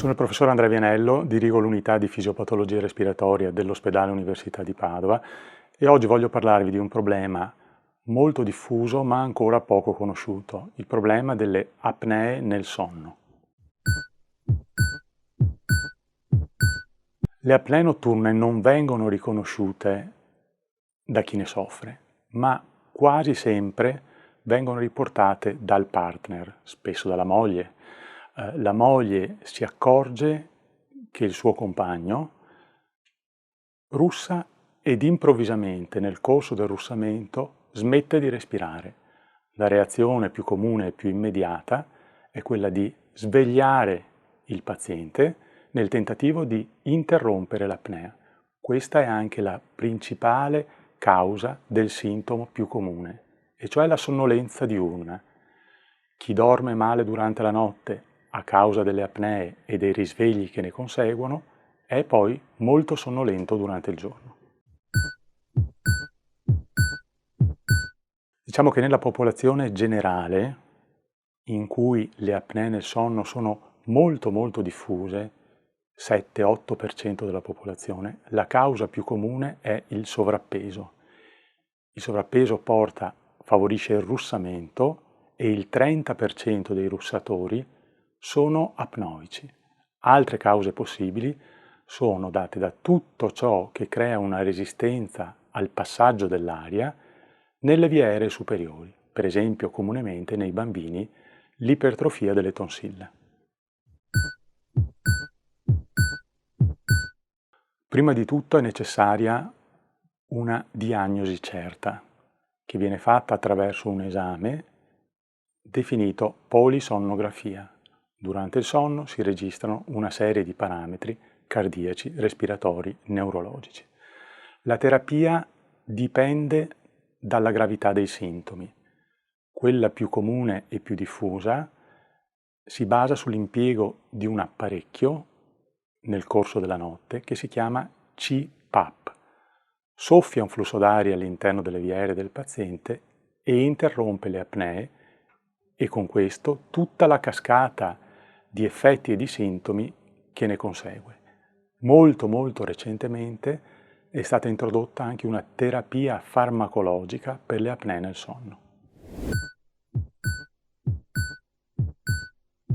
Sono il professor Andrea Vianello, dirigo l'unità di fisiopatologia respiratoria dell'ospedale Università di Padova e oggi voglio parlarvi di un problema molto diffuso ma ancora poco conosciuto, il problema delle apnee nel sonno. Le apnee notturne non vengono riconosciute da chi ne soffre, ma quasi sempre vengono riportate dal partner, spesso dalla moglie. La moglie si accorge che il suo compagno russa ed improvvisamente nel corso del russamento smette di respirare. La reazione più comune e più immediata è quella di svegliare il paziente nel tentativo di interrompere l'apnea. Questa è anche la principale causa del sintomo più comune, e cioè la sonnolenza diurna. Chi dorme male durante la notte a causa delle apnee e dei risvegli che ne conseguono è poi molto sonnolento durante il giorno. Diciamo che nella popolazione generale, in cui le apnee nel sonno sono molto diffuse, 7-8% della popolazione, la causa più comune è il sovrappeso. Il sovrappeso favorisce il russamento e il 30% dei russatori sono apnoici. Altre cause possibili sono date da tutto ciò che crea una resistenza al passaggio dell'aria nelle vie aeree superiori, per esempio comunemente nei bambini l'ipertrofia delle tonsille. Prima di tutto è necessaria una diagnosi certa, che viene fatta attraverso un esame definito polisonnografia. Durante il sonno si registrano una serie di parametri cardiaci, respiratori, neurologici. La terapia dipende dalla gravità dei sintomi. Quella più comune e più diffusa si basa sull'impiego di un apparecchio nel corso della notte che si chiama CPAP. Soffia un flusso d'aria all'interno delle vie aeree del paziente e interrompe le apnee e con questo tutta la cascata di effetti e di sintomi che ne consegue. Molto recentemente è stata introdotta anche una terapia farmacologica per le apnee nel sonno.